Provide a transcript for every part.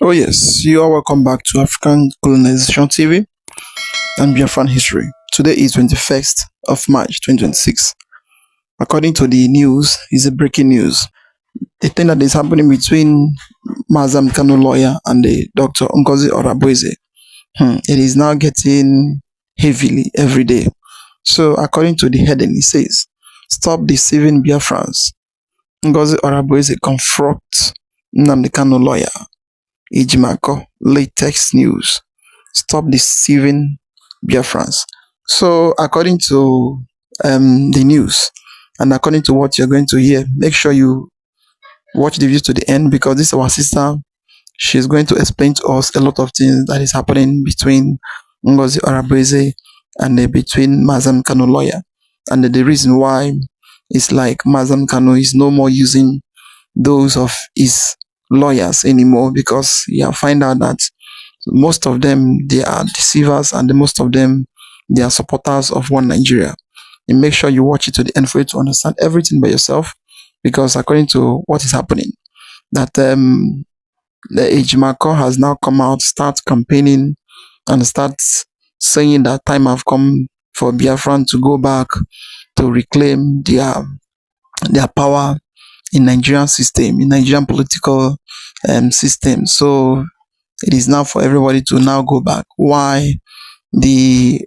Oh yes, you are welcome back to African Colonization TV and Biafran History. Today is 21st of March 2026. According to the news, is a breaking news. The thing that is happening between Mazam Kanu lawyer and the Dr. Ngozi Orabueze, it is now getting heavily every day. So according to the heading, it says, "Stop Deceiving Biafrans. Ngozi Orabueze Confronts Nnamdi Kanu lawyer. Ejimako, latest news. Stop deceiving Biafrans." So, according to the news and according to what you're going to hear, make sure you watch the video to the end because this is our sister. She's going to explain to us a lot of things that is happening between Ngozi Orabueze and between Mazam Kanu lawyer, and the reason why it's like Mazam Kanu is no more using those of his lawyers anymore, because you find out that most of them, they are deceivers, and most of them, they are supporters of one Nigeria. And make sure you watch it to the end for you to understand everything by yourself, because according to what is happening, that the Ejimako has now come out, start campaigning and start saying that time have come for Biafran to go back to reclaim their power in Nigerian system, in Nigerian political system. So it is now for everybody to now go back. Why the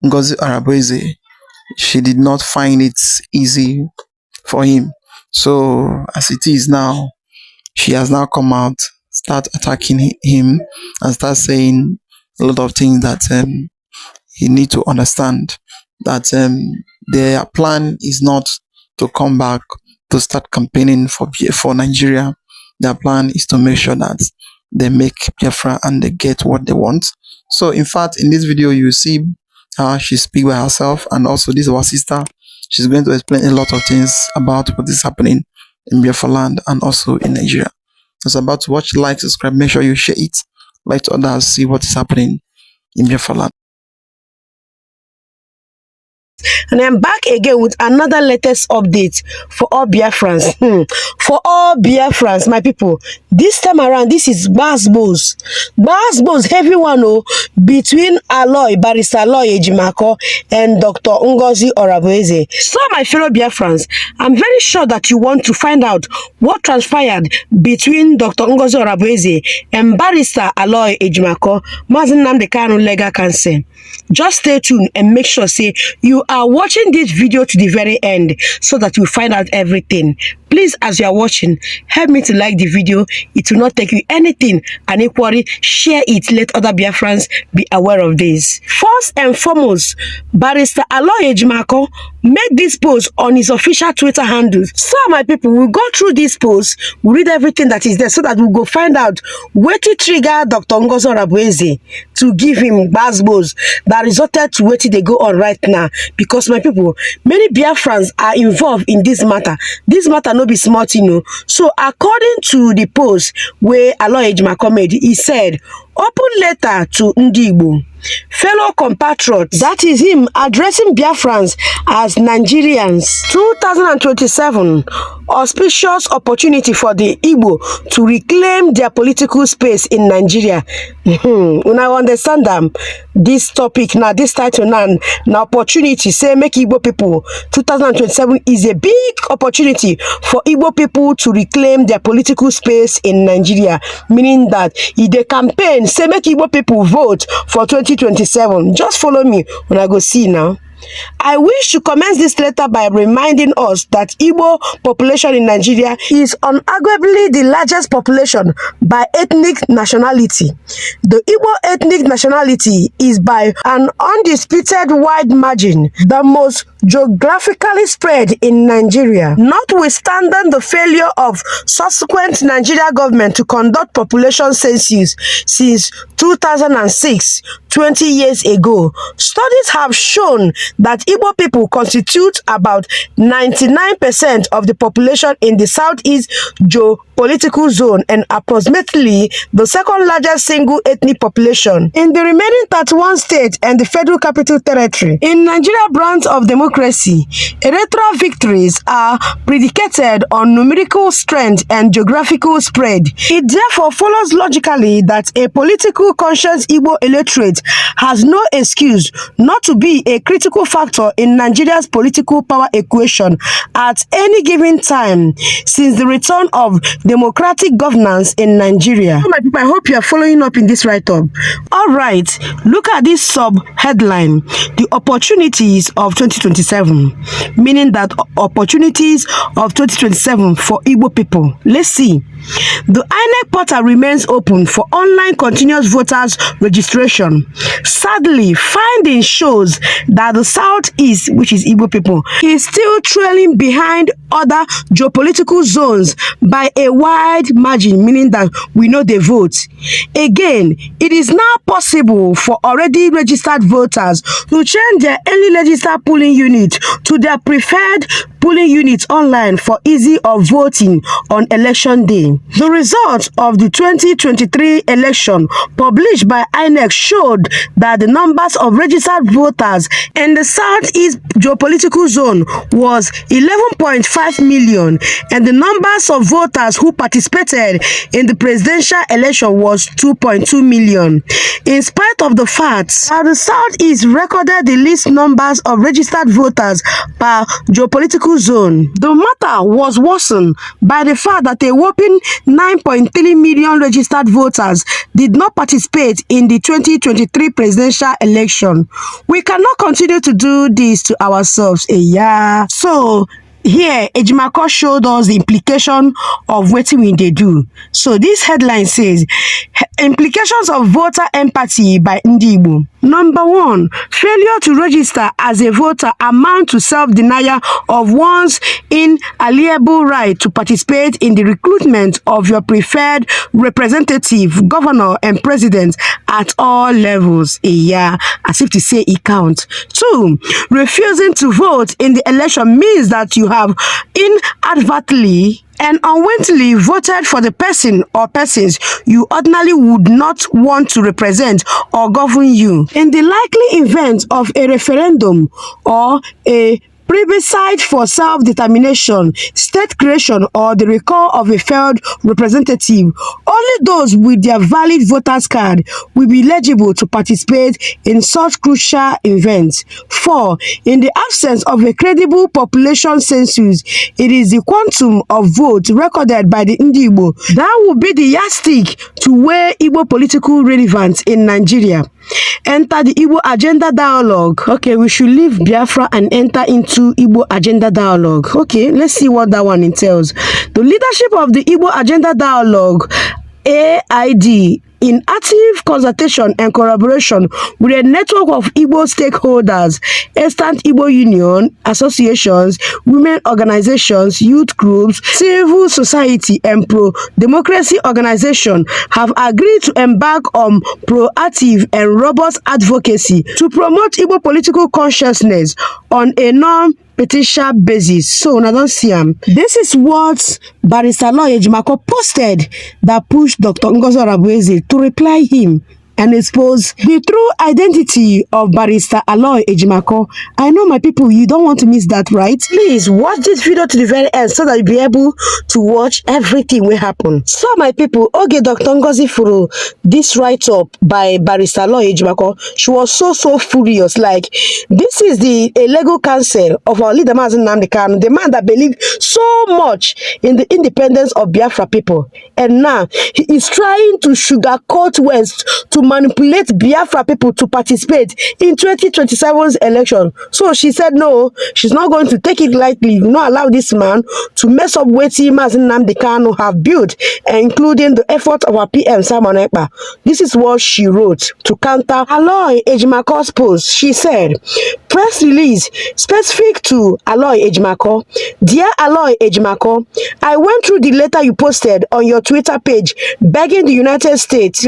Ngozi Orabueze, she did not find it easy for him. So as it is now, she has now come out, start attacking him and start saying a lot of things that he need to understand, that their plan is not to come back to start campaigning for Nigeria. Their plan is to make sure that they make Biafra and they get what they want. So in fact, in this video, you see how she speaks by herself, and also this is our sister. She's going to explain a lot of things about what is happening in Biafra land and also in Nigeria. It's about to watch, like, subscribe, make sure you share it, like to others, see what is happening in Biafra land. And I'm back again with another latest update for all Biafrans. For all Biafrans, my people. This time around, this is Basbos, heavy one, between Barrister Alow Ejimako and Dr. Ngozi Orabueze. So, my fellow Biafrans, I'm very sure that you want to find out what transpired between Dr. Ngozi Orabueze and Barrister Alow Ejimako, Confronts Nnamdi Kanu legal counsel. Just stay tuned and make sure you are watching this video to the very end so that you find out everything. Please, as you are watching, help me to like the video. It will not take you anything, and equally share it. Let other Biafrans be aware of this. First and foremost, Barrister Alow Ejimako made this post on his official Twitter handle. So, my people, we'll go through this post, we'll read everything that is there so that we'll go find out what to trigger Dr. Ngozi Orabueze to give him basbos that resulted to what they go on right now. Because, my people, many Biafrans are involved in this matter. This matter no be smart, So, according to the post where Alow Ejimako made, he said, "Open letter to Ndi Igbo. Fellow compatriots," that is him addressing Biafrans as Nigerians. 2027, auspicious opportunity for the Igbo to reclaim their political space in Nigeria. When I understand them, this topic now, this title now opportunity, say make Igbo people, 2027 is a big opportunity for Igbo people to reclaim their political space in Nigeria. Meaning that if they campaign, say make Igbo people vote for 2027. Just follow me when I go see now. I wish to commence this letter by reminding us that Igbo population in Nigeria is unarguably the largest population by ethnic nationality. The Igbo ethnic nationality is by an undisputed wide margin the most geographically spread in Nigeria. Notwithstanding the failure of subsequent Nigeria government to conduct population census since 2006, 20 years ago, studies have shown that Igbo people constitute about 99% of the population in the southeast political zone and approximately the second largest single ethnic population in the remaining 31 states and the Federal Capital Territory. In Nigeria's brand of democracy, electoral victories are predicated on numerical strength and geographical spread. It therefore follows logically that a political conscious Igbo electorate has no excuse not to be a critical factor in Nigeria's political power equation at any given time since the return of democratic governance in Nigeria. So my people, I hope you are following up in this write-up. All right, look at this sub-headline, the opportunities of 2027, meaning that opportunities of 2027 for Igbo people. Let's see. The INEC portal remains open for online continuous voters registration. Sadly, findings shows that the Southeast, which is Igbo people, is still trailing behind other geopolitical zones by a wide margin, meaning that we know they vote. Again, it is now possible for already registered voters to change their early registered polling unit to their preferred polling units online for easy of voting on election day. The result of the 2023 election published by INEC showed that the numbers of registered voters in the Southeast geopolitical zone was 11.5 million and the numbers of voters who participated in the presidential election was 2.2 million. In spite of the fact that the Southeast recorded the least numbers of registered voters per geopolitical zone, the matter was worsened by the fact that a whopping 9.3 million registered voters did not participate in the 2023 presidential election. We cannot continue to do this to ourselves. Yeah. So here, Ejimako showed us the implication of what we do. So this headline says, implications of voter empathy by Igbo. Number 1, failure to register as a voter amount to self-denial of one's inalienable right to participate in the recruitment of your preferred representative, governor, and president at all levels. Yeah, as if to say it counts. 2, refusing to vote in the election means that you have inadvertently and unwittingly voted for the person or persons you ordinarily would not want to represent or govern you. In the likely event of a referendum or a plebiscite for self-determination, state creation, or the recall of a failed representative, only those with their valid voters card will be eligible to participate in such crucial events. 4. In the absence of a credible population census, it is the quantum of votes recorded by the Igbo that will be the yardstick to weigh Igbo political relevance in Nigeria. Enter the Igbo agenda dialogue. Okay, we should leave Biafra and enter into Igbo agenda dialogue. Okay, let's see what that one entails. The leadership of the Igbo agenda dialogue, AID, in active consultation and collaboration with a network of Igbo stakeholders, extant Igbo union, associations, women organizations, youth groups, civil society, and pro-democracy organizations have agreed to embark on proactive and robust advocacy to promote Igbo political consciousness on a non-petition basis. So now don't see him. This is what Barrister Alow Ejimako posted that pushed Dr. Ngozi Orabueze to reply him and expose the true identity of Barrister Alow Ejimako. I know my people, you don't want to miss that, right? Please watch this video to the very end so that you'll be able to watch everything will happen. So my people, okay, Dr. Ngozi for this write-up by Barrister Alow Ejimako, she was so furious. Like, this is the legal counsel of our leader, Nnamdi Kanu, the man that believed so much in the independence of Biafra people. And now, he is trying to sugarcoat words to manipulate Biafra people to participate in 2027's election. So she said no, she's not going to take it lightly, not allow this man to mess up what Nnamdi Kanu have built, including the effort of our PM Simon Ekpa. This is what she wrote to counter Alow Ejimako's post. She said, press release specific to Alow Ejimako. Dear Alow Ejimako, I went through the letter you posted on your Twitter page begging the United States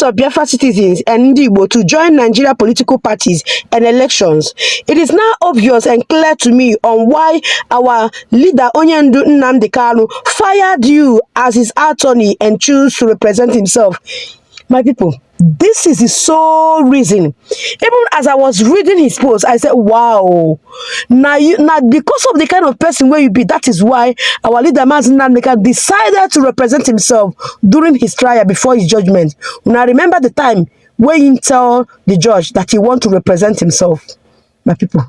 of Biafra citizens and Igbo to join Nigeria political parties and elections. It is now obvious and clear to me on why our leader Onyendu Nnamdi Kanu fired you as his attorney and chose to represent himself. My people, this is the sole reason. Even as I was reading his post, I said, wow, now because of the kind of person where you be, that is why our leader Ngozi Nnamdi decided to represent himself during his trial before his judgment. Now remember the time when he tell the judge that he want to represent himself. My people,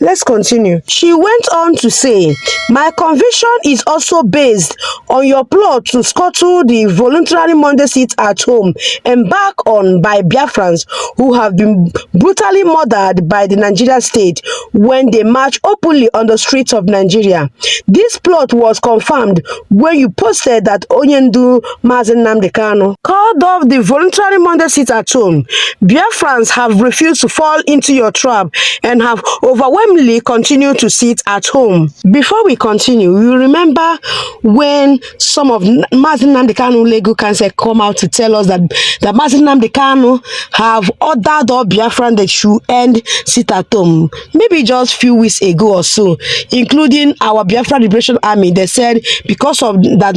let's continue. She went on to say, my conviction is also based on your plot to scuttle the voluntary Monday seat at home embarked on by Biafrans who have been brutally murdered by the Nigerian state when they march openly on the streets of Nigeria. This plot was confirmed when you posted that Onyendu Nnamdi Kanu called off the voluntary Monday seat at home. Biafrans have refused to fall into your trap and have overwhelmingly continued to sit at home. Before we continue, you remember when some of Ngozi Nnamdi Kanu legal counsel come out to tell us that Ngozi Nnamdi Kanu have ordered all Biafran that should end sit at home, maybe just few weeks ago or so, including our Biafra Liberation Army. They said because of that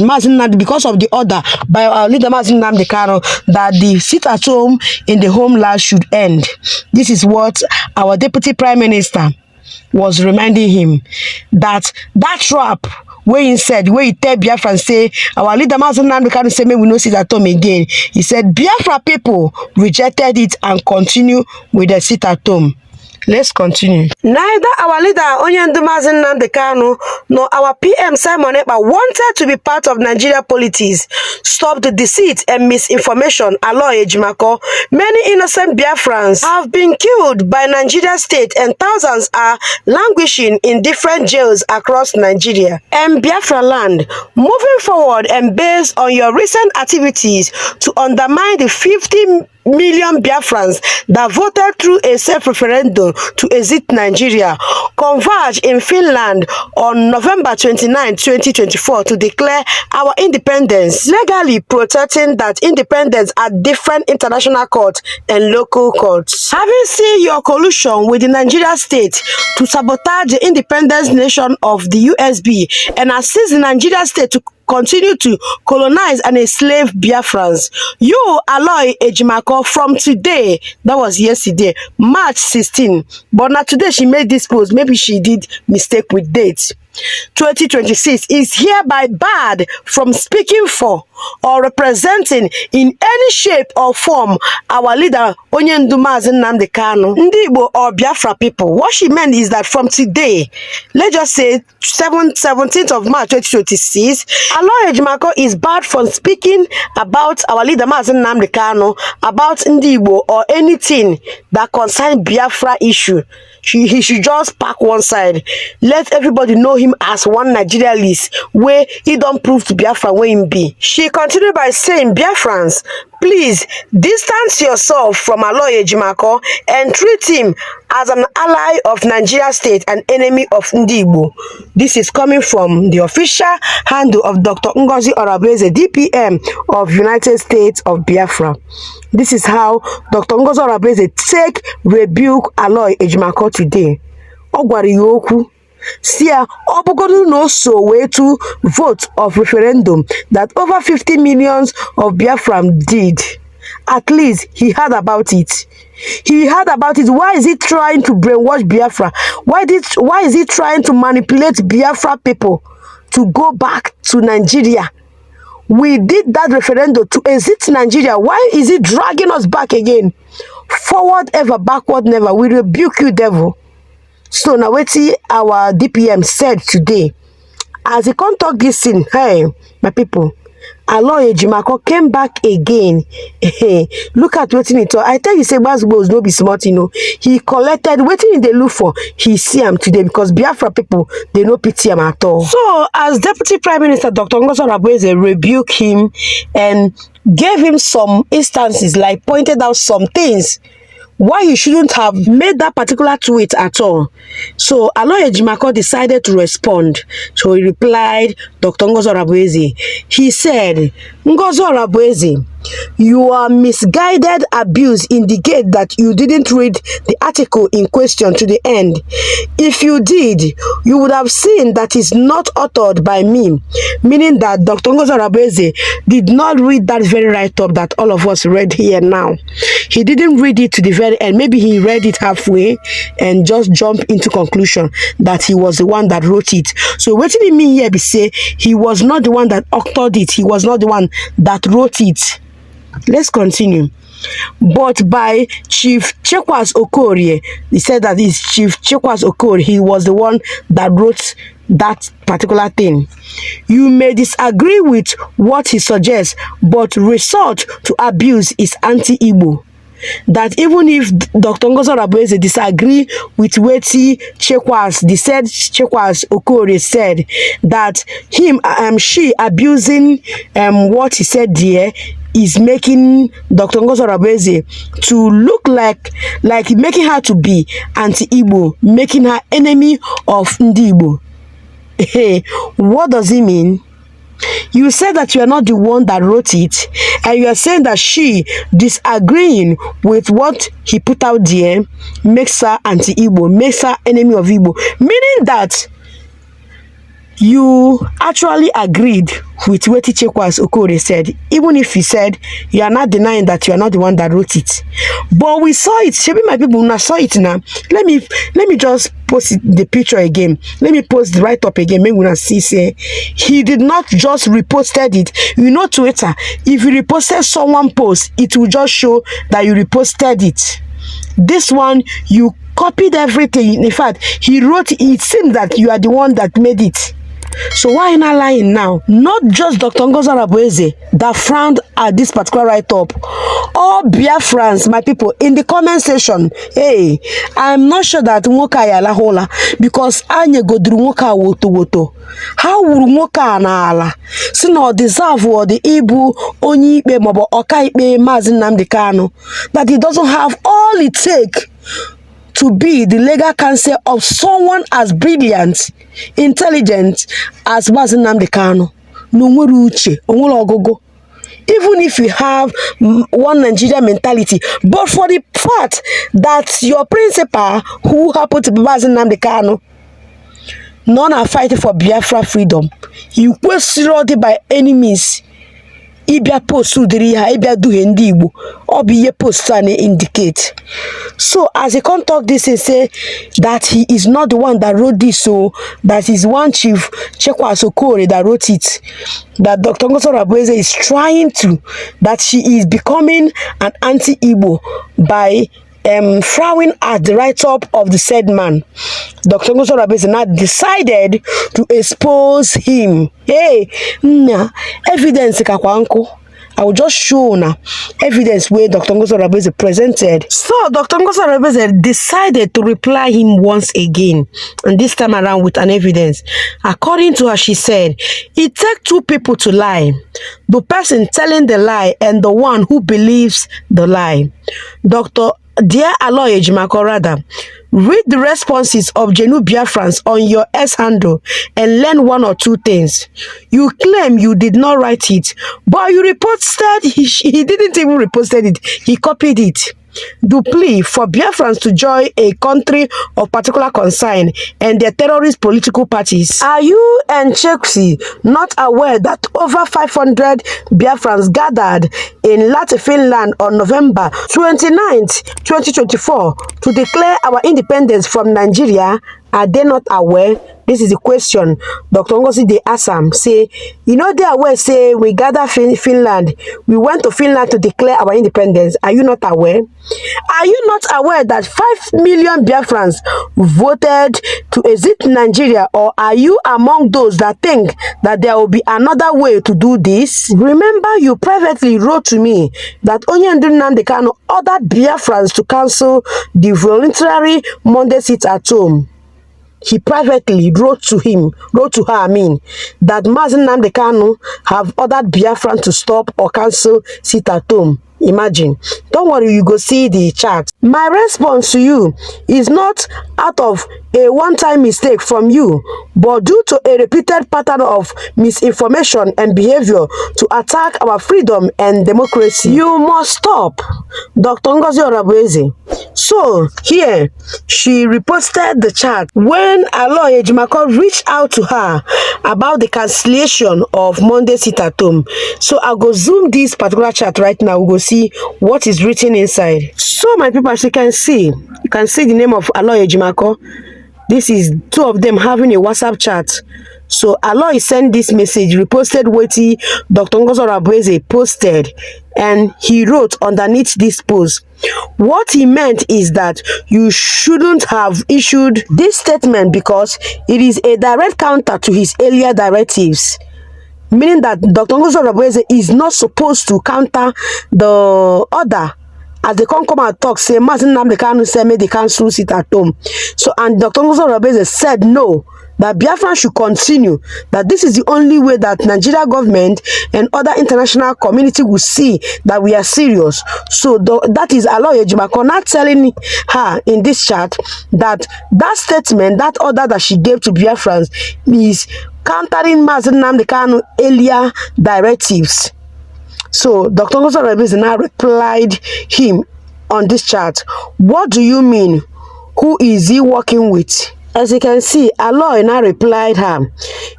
because of the order by our leader Ngozi Nnamdi Kanu that the sit at home in the homeland should end. This is what our Deputy Prime Minister was reminding him, that trap where he said, where he tell Biafra and say, our leader Ngozi Nnamdi Kanu say, maybe we no sit at home again. He said, Biafra people rejected it and continue with the sit at home. Let's continue. Neither our leader Onyendu Nnamdi Kanu nor our PM Simon Ekpa wanted to be part of Nigeria politics. Stop the deceit and misinformation. Alow Ejimako. Many innocent Biafrans have been killed by Nigeria state and thousands are languishing in different jails across Nigeria and Biafra land. Moving forward and based on your recent activities to undermine the 50 million Biafrans that voted through a self-referendum to exit Nigeria converge in Finland on November 29, 2024 to declare our independence, legally protecting that independence at different international courts and local courts. Having seen your collusion with the Nigeria state to sabotage the independence nation of the USB and assist the Nigeria state to continue to colonize and enslave Biafrans, you, Alow Ejimako, from today, that was yesterday, March 16, but not today she made this post, maybe she did mistake with dates, 2026, is hereby barred from speaking for or representing in any shape or form our leader Onyendu Nnamdi Kanu, Ndi Igbo or Biafra people. What she meant is that from today, let's just say 17th of March 2026, Alow Ejimako is barred from speaking about our leader Nnamdi Kanu, about Ndi Igbo or anything that concerns Biafra issue. He should just pack one side. Let everybody know him as one Nigerianist where he don't prove to Biafra where him be. She continued by saying, Biafrans, please distance yourself from Alow Ejimako and treat him as an ally of Nigeria state and enemy of Ndi Igbo. This is coming from the official handle of Dr. Ngozi Orabueze, DPM of United States of Biafra. This is how Dr. Ngozi Orabueze take rebuke Alow Ejimako today. Ogwari yoku. See, Obugodu no so way to vote of referendum that over 50 millions of Biafran did. At least he heard about it. He heard about it. Why is he trying to brainwash Biafra? Why is he trying to manipulate Biafra people to go back to Nigeria? We did that referendum to exit Nigeria. Why is he dragging us back again? Forward ever, backward never. We rebuke you, devil. So now what our DPM said today, as he can't talk this thing, hey, my people, Alow Ejimako came back again. Look at what he talk. I tell you, say Basbos no be smart, you know. He collected waiting in the look for. He see him today because Biafra people they no pity him at all. So as Deputy Prime Minister Dr. Ngozi Orabueze rebuked him and gave him some instances, like pointed out some things why he shouldn't have made that particular tweet at all. So Alow Ejimako decided to respond. So he replied, Dr. Ngozi Orabueze. He said, Ngozi Orabueze, Your misguided abuse indicates that you didn't read the article in question to the end. If you did, you would have seen that it's not authored by me, meaning that Dr. Ngozi Orabueze did not read that very write-up that all of us read here now. He didn't read it to the very end. Maybe he read it halfway and just jumped into conclusion that he was the one that wrote it. So what did he mean here? Be say he was not the one that authored it. He was not the one that wrote it. Let's continue. But by Chief Chekwas Okorie, he said that it's Chief Chekwas Okorie. He was the one that wrote that particular thing. You may disagree with what he suggests, but resort to abuse is anti-Igbo. That even if Dr. Ngozi Orabueze disagree with what Chekwas, the said Chekwas Okorie said, that she abusing what he said there is making Dr. Ngozi Orabueze to look like making her to be anti-Igbo, making her enemy of Ndi Igbo. Hey, what does it mean? You said that you are not the one that wrote it, and you are saying that she disagreeing with what he put out there makes her anti-Igbo, makes her enemy of Igbo, meaning that you actually agreed with what Chekwas Okorie said, even if he said you are not denying that you are not the one that wrote it. But we saw it. Maybe my people now saw it now. Let me just post the picture again. Let me post the write-up again. Maybe we not see say he did not just reposted it. You know, Twitter, if you reposted someone post, it will just show that you reposted it. This one, you copied everything. In fact, he wrote it. It seems that you are the one that made it. So why are you not lying now? Not just Dr. Ngozi Orabueze that frowned at this particular write-up. All Biafrans, my people, in the comment section, hey, I'm not sure that Nwoka yala hola because anye go through Nwoka woto. How will Nwoka na ala? So no deserve or the Ibu onyi ikpe mobo oka ikpe Mazi Nnamdi Kanu that he doesn't have all it takes to be the legal counsel of someone as brilliant, intelligent as Mazi Nnamdi Kanu. Even if you have one Nigerian mentality, but for the fact that your principal, who happened to be Mazi Nnamdi Kanu, none are fighting for Biafra freedom. You were surrounded by enemies. Ibia post udiri ha ibia do Ndi Igbo obi ye post and indicate. So as he can't talk this and say that he is not the one that wrote this, so that is one Chief Chekwas Okorie that wrote it, that Dr. Ngozi Orabueze is trying to, that she is becoming an anti-Igbo by frowning at the write-up of the said man. Dr. Ngozi Orabueze now decided to expose him. Hey, evidence kakwanko. I will just show now evidence where Dr. Ngozi Orabueze presented. So Dr. Ngozi Orabueze decided to reply him once again, and this time around with an evidence. According to her, she said, it takes two people to lie. The person telling the lie and the one who believes the lie. Dear Alow Ejimako, rather, read the responses of genuine Biafrans on your S handle and learn one or two things. You claim you did not write it, but you reposted. He didn't even reposted it. He copied it. The plea for Biafrans to join a country of particular concern and their terrorist political parties. Are you and Chelsea not aware that over 500 Biafrans gathered in Latte, Finland on November 29th, 2024 to declare our independence from Nigeria? Are they not aware? This is the question Dr. Ngozi de Assam say, you know they are aware, say we gather Finland. We went to Finland to declare our independence. Are you not aware? Are you not aware that 5 million Biafrans voted to exit Nigeria? Or are you among those that think that there will be another way to do this? Remember, you privately wrote to me that Nnamdi Kanu ordered Biafrans to cancel the voluntary Monday sit at home. He privately wrote to her, that Mazi Nnamdi Kanu have ordered Biafran to stop or cancel sit at home. Imagine. Don't worry, you go see the chat. My response to you is not out of a one-time mistake from you, but due to a repeated pattern of misinformation and behavior to attack our freedom and democracy. You must stop. Dr. Ngozi Orabueze. So here, she reposted the chat when Alow Ejimako reached out to her about the cancellation of Monday sit at home. So I'll go zoom this particular chat right now. We'll go see what is written inside. So my people, as you can see the name of Alow Ejimako. This is two of them having a WhatsApp chat. So Aloy sent this message, reposted what Dr. Ngozi Orabueze posted, and he wrote underneath this post. What he meant is that you shouldn't have issued this statement because it is a direct counter to his earlier directives. Meaning that Dr. Ngozi Orabueze is not supposed to counter the order. As they come and talk, say, Nnamdi Kanu said, may the council sit at home. So, and Dr. Ngozi Orabueze said no, that Biafra should continue, that this is the only way that Nigeria government and other international community will see that we are serious. So, that is Alow Ejimako not telling her in this chat that that statement, that order that she gave to Biafrans is countering Nnamdi Kanu earlier directives. So Dr. Ngozi Orabueze now replied him on this chat. What do you mean? Who is he working with? As you can see, Aloy now replied her.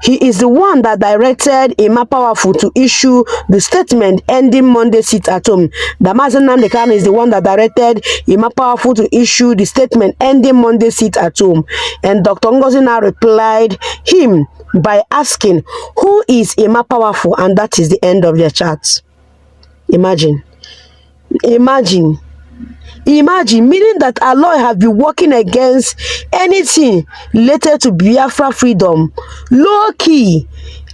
He is the one that directed Emma Powerful to issue the statement ending Monday sit at home. The Nnamdi Kanu is the one that directed Emma Powerful to issue the statement ending Monday sit at home. And Dr. Ngozi now replied him by asking, who is Emma Powerful? And that is the end of their chat. Imagine, meaning that Aloy have been working against anything related to Biafra freedom, low key,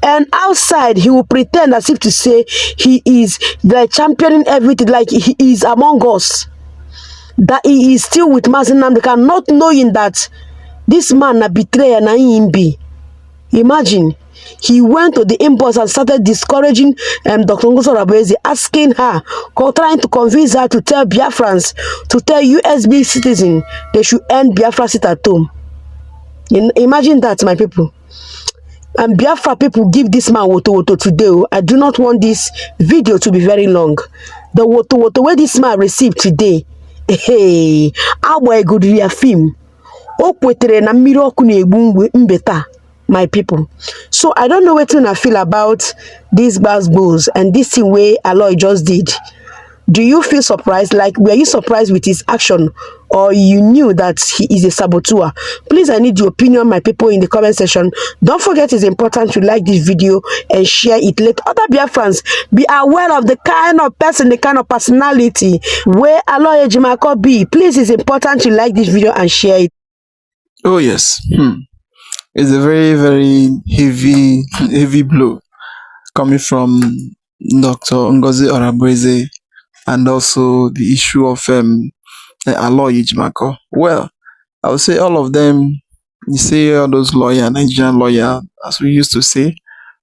and outside he will pretend as if to say he is like championing everything, like he is among us, that he is still with Nnamdi Kanu, not knowing that this man a betrayer na him be. Imagine. He went to the inbox and started discouraging Dr. Ngozi Orabueze, asking her, trying to convince her to tell Biafrans, to tell USB citizens they should end Biafra sit at home. Imagine that, my people. And Biafra people give this man woto today. I do not want this video to be very long. The woto where this man received today, hey, our good film. O kwetere na mmiri oku na-egbu mbeta. My people, so I don't know what I feel about these basketballs and this thing way Aloy just did. Do you feel surprised? Like, were you surprised with his action, or you knew that he is a saboteur? Please, I need your opinion, my people, in the comment section. Don't forget, it's important to like this video and share it. Let other Biafrans be aware of the kind of person, the kind of personality where Alow Ejimako be. Please, it's important to like this video and share it. Oh yes. It's a very, very heavy blow coming from Dr. Ngozi Orabueze, and also the issue of Alow Ejimako. Well, I would say all of them, you see all those Nigerian lawyer, as we used to say,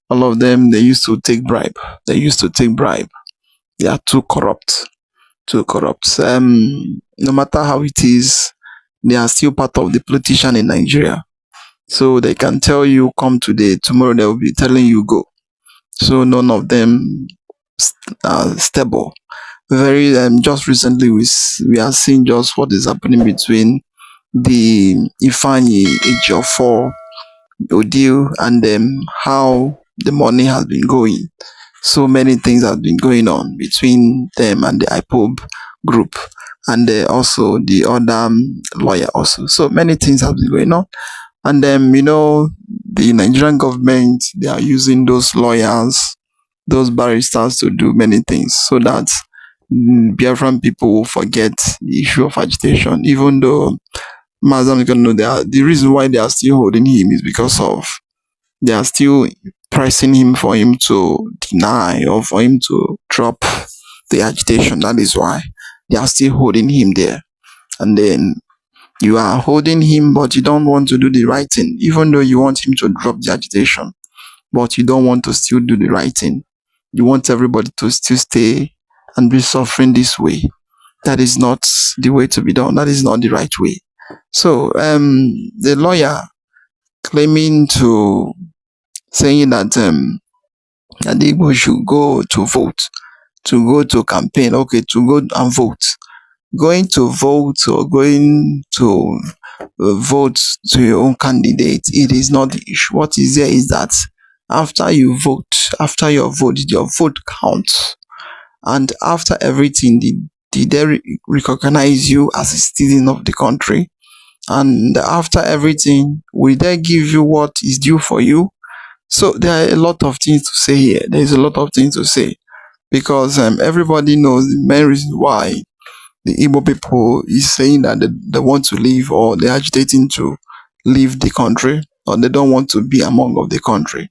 all of them, they used to take bribe. They are too corrupt. No matter how it is, they are still part of the politician in Nigeria. So they can tell you come today, tomorrow they will be telling you go. So none of them are stable. Very just recently we are seeing just what is happening between the Ifeanyi Ejiofor deal and how the money has been going. So many things have been going on between them and the IPOB group, and also the other lawyer also. So many things have been going on. And the Nigerian government, they are using those lawyers, those barristers to do many things so that Biafran people will forget the issue of agitation. Even though the reason why they are still holding him is because of they are still pressing him for him to deny or for him to drop the agitation. That is why they are still holding him there. And then you are holding him, but you don't want to do the right thing, even though you want him to drop the agitation, but you don't want to still do the right thing. You want everybody to still stay and be suffering this way. That is not the way to be done. That is not the right way. So the lawyer claiming to saying that that the Igbo should go to vote, to go to campaign, okay, to go and vote. Going to vote or going to vote to your own candidate, it is not the issue. What is there is that after you vote, after your vote counts. And after everything, did they recognize you as a citizen of the country? And after everything, will they give you what is due for you? So there are a lot of things to say here. There is a lot of things to say because everybody knows the main reason why the Igbo people is saying that they want to leave or they're agitating to leave the country or they don't want to be among of the country.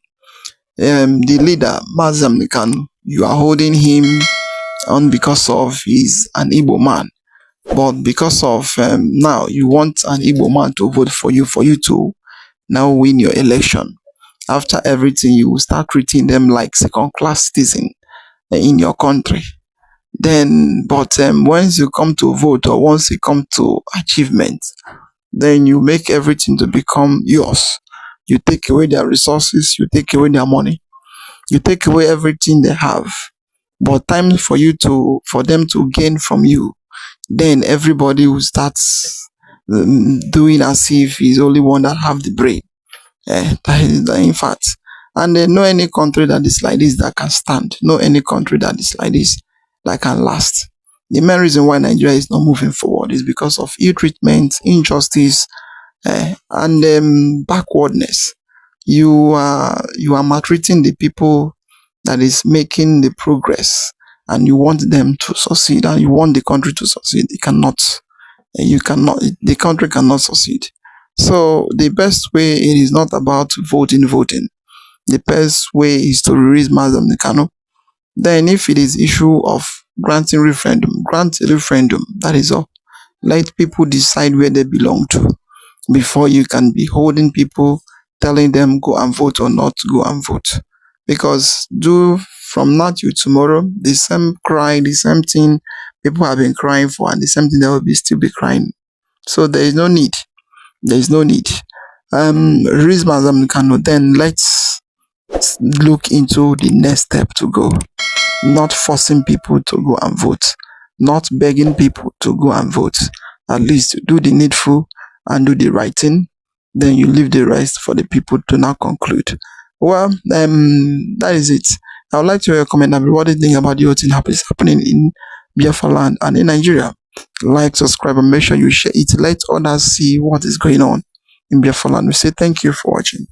The leader, Mazi Nnamdi Kanu, you are holding him on because of he's an Igbo man. But because of now you want an Igbo man to vote for you to now win your election. After everything, you will start treating them like second-class citizens in your country. Then, but once you come to vote or once you come to achievement, then you make everything to become yours. You take away their resources, you take away their money, you take away everything they have. But time for them to gain from you, then everybody will start doing as if he's the only one that have the brain. That is in fact. And no any country that is like this that can stand. No any country that is like this that can last. The main reason why Nigeria is not moving forward is because of ill treatment, injustice, and backwardness. You are maltreating the people that is making the progress, and you want them to succeed, and you want the country to succeed. It cannot. You cannot. The country cannot succeed. So the best way, it is not about voting. The best way is to release Mazi Nnamdi Kanu. Then if it is issue of granting referendum, grant a referendum. That is all. Let people decide where they belong to before you can be holding people, telling them go and vote or not go and vote. Because from now to tomorrow, the same cry, the same thing people have been crying for, and the same thing they will still be crying. So there is no need. There is no need. Release Mazi Nnamdi Kanu. Then let's look into the next step to go. Not forcing people to go and vote. Not begging people to go and vote. At least do the needful and do the right thing. Then you leave the rest for the people to now conclude. Well, that is it. I would like to hear your comment on what do you think about the whole thing happening in Biafra land and in Nigeria. Like, subscribe, and make sure you share it. Let others see what is going on in Biafra land. We say thank you for watching.